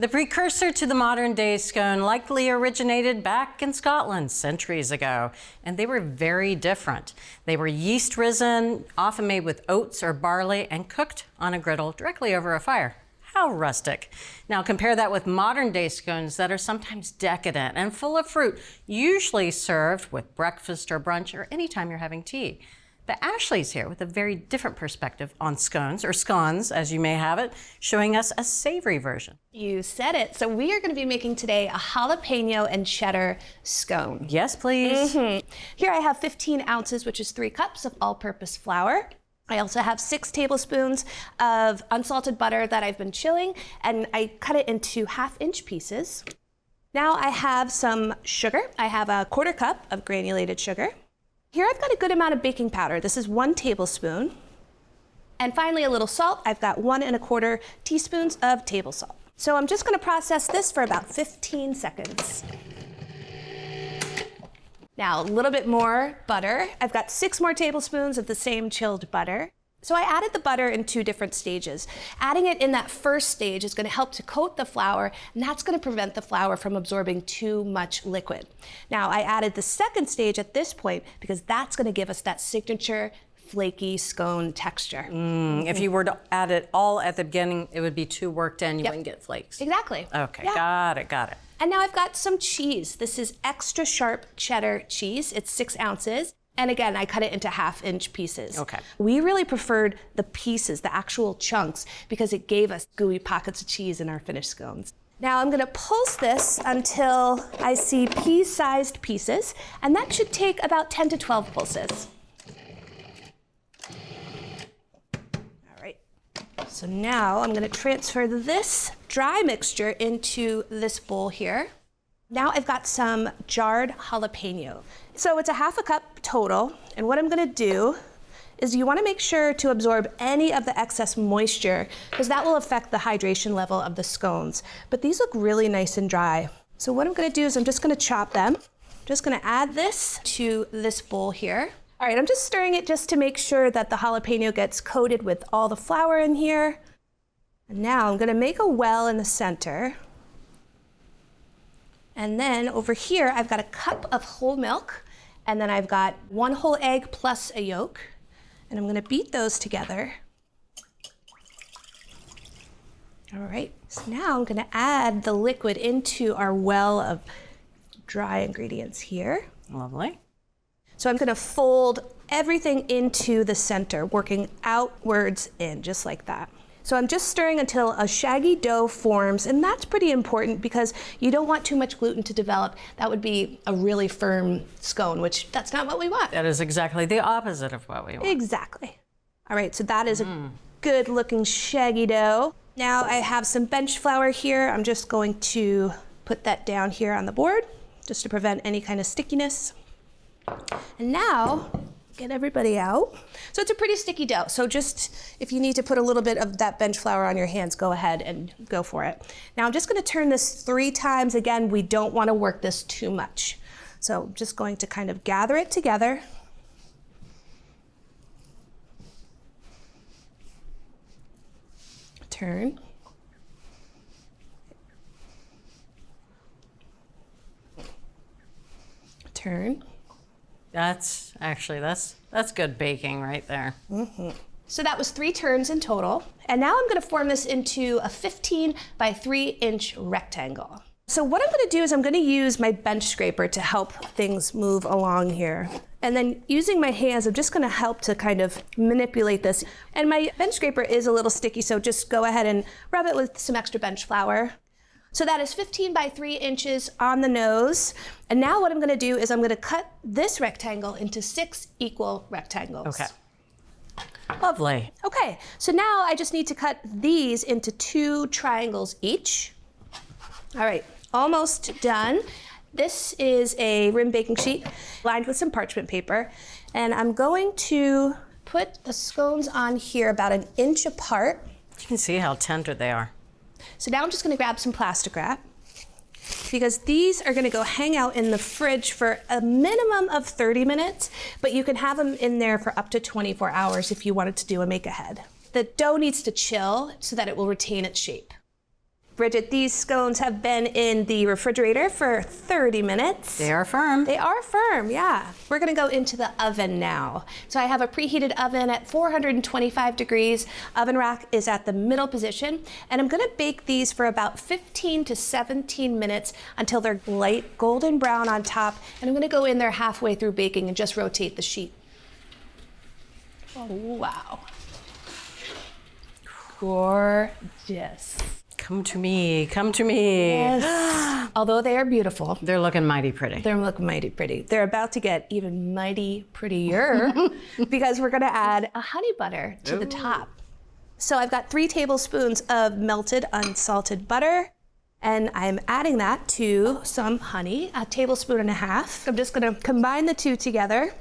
The precursor to the modern-day scone likely originated back in Scotland centuries ago, and they were very different. They were yeast-risen, often made with oats or barley, and cooked on a griddle directly over a fire. How rustic. Now compare that with modern-day scones that are sometimes decadent and full of fruit, usually served with breakfast or brunch or anytime you're having tea. But Ashley's here with a very different perspective on scones, or scones as you may have it, showing us a savory version. You said it. So we are going to be making today a jalapeno and cheddar scone. Yes, please. Here I have 15 ounces, which is 3 cups of all-purpose flour. I also have 6 tablespoons of unsalted butter that I've been chilling, and I cut it into 1/2-inch pieces. Now I have some sugar. I have a 1/4 cup of granulated sugar. Here I've got a good amount of baking powder. This is 1 tablespoon. And finally a little salt. I've got 1 1/4 teaspoons of table salt. So I'm just gonna process this for about 15 seconds. Now a little bit more butter. I've got 6 more tablespoons of the same chilled butter. So I added the butter in 2 different stages. Adding it in that first stage is going to help to coat the flour, and that's going to prevent the flour from absorbing too much liquid. Now I added the second stage at this point because that's going to give us that signature flaky scone texture. If you were to add it all at the beginning, it would be too worked in, you wouldn't get flakes. Exactly. Okay, Yeah. got it. And now I've got some cheese. This is extra sharp cheddar cheese. It's 6 ounces. And again, I cut it into 1/2-inch pieces. Okay. We really preferred the pieces, the actual chunks, because it gave us gooey pockets of cheese in our finished scones. Now I'm gonna pulse this until I see pea-sized pieces, and that should take about 10 to 12 pulses. All right. So now I'm gonna transfer this dry mixture into this bowl here. Now I've got some jarred jalapeno. So it's a 1/2 cup total, and what I'm gonna do is you wanna make sure to absorb any of the excess moisture because that will affect the hydration level of the scones. But these look really nice and dry. So what I'm gonna do is I'm just gonna chop them. Just gonna add this to this bowl here. All right, I'm just stirring it just to make sure that the jalapeno gets coated with all the flour in here. And now I'm gonna make a well in the center. And then over here, I've got a cup of whole milk, and then I've got 1 whole egg plus a yolk, and I'm gonna beat those together. All right, so now I'm gonna add the liquid into our well of dry ingredients here. Lovely. So I'm gonna fold everything into the center, working outwards in, just like that. So I'm just stirring until a shaggy dough forms, and that's pretty important because you don't want too much gluten to develop. That would be a really firm scone, which that's not what we want. That is exactly the opposite of what we want. Exactly. All right, so that is a good looking shaggy dough. Now I have some bench flour here. I'm just going to put that down here on the board just to prevent any kind of stickiness. And now, get everybody out. So it's a pretty sticky dough. So just if you need to put a little bit of that bench flour on your hands, go ahead and go for it. Now I'm just gonna turn this 3 times. Again, we don't wanna work this too much. So I'm just going to kind of gather it together. Turn. Turn. That's good baking right there. So that was 3 turns in total. And now I'm gonna form this into a 15 by 3-inch rectangle. So what I'm gonna do is I'm gonna use my bench scraper to help things move along here. And then using my hands, I'm just gonna help to kind of manipulate this. And my bench scraper is a little sticky, so just go ahead and rub it with some extra bench flour. So that is 15 by 3 inches on the nose. And now what I'm gonna do is I'm gonna cut this rectangle into 6 equal rectangles. Okay. Lovely. Okay, so now I just need to cut these into 2 triangles each. All right, almost done. This is a rim baking sheet lined with some parchment paper. And I'm going to put the scones on here about 1 inch apart. You can see how tender they are. So now I'm just gonna grab some plastic wrap because these are gonna go hang out in the fridge for a minimum of 30 minutes, but you can have them in there for up to 24 hours if you wanted to do a make ahead. The dough needs to chill so that it will retain its shape. Bridget, these scones have been in the refrigerator for 30 minutes. They are firm. They are firm, yeah. We're gonna go into the oven now. So I have a preheated oven at 425 degrees. Oven rack is at the middle position, and I'm gonna bake these for about 15 to 17 minutes until they're light golden brown on top, and I'm gonna go in there halfway through baking and just rotate the sheet. Oh, wow. Gorgeous. Come to me, come to me. Yes. Although they are beautiful, They're looking mighty pretty. they look mighty pretty. They're about to get even mighty prettier because we're gonna add a honey butter to the top. So I've got 3 tablespoons of melted unsalted butter, and I'm adding that to some honey, 1.5 tablespoons. I'm just gonna combine the two together.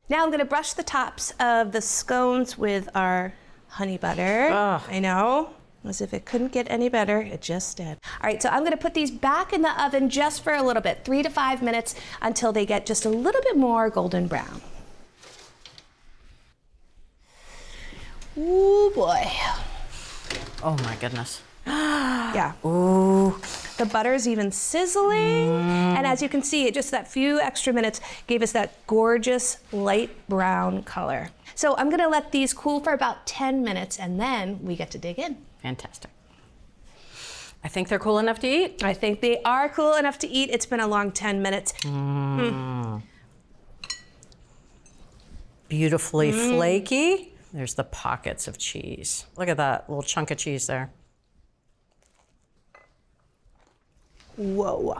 Now I'm gonna brush the tops of the scones with our honey butter. Ugh. I know. As if it couldn't get any better, it just did. All right, so I'm gonna put these back in the oven just for a little bit, 3 to 5 minutes until they get just a little bit more golden brown. Ooh, boy. Oh my goodness. Yeah, Ooh. the butter's even sizzling. And as you can see, just that few extra minutes gave us that gorgeous light brown color. So I'm gonna let these cool for about 10 minutes and then we get to dig in. Fantastic. I think they're cool enough to eat. I think they are cool enough to eat. It's been a long 10 minutes. Beautifully flaky. There's the pockets of cheese. Look at that little chunk of cheese there. Whoa.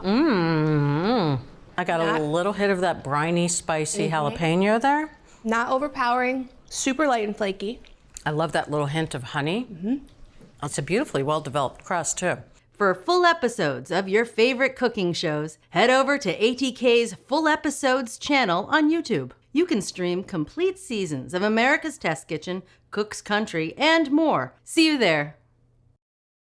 I got a little hit of that briny, spicy jalapeno there. Not overpowering, super light and flaky. I love that little hint of honey. It's a beautifully well-developed crust, too. For full episodes of your favorite cooking shows, head over to ATK's Full Episodes channel on YouTube. You can stream complete seasons of America's Test Kitchen, Cook's Country, and more. See you there.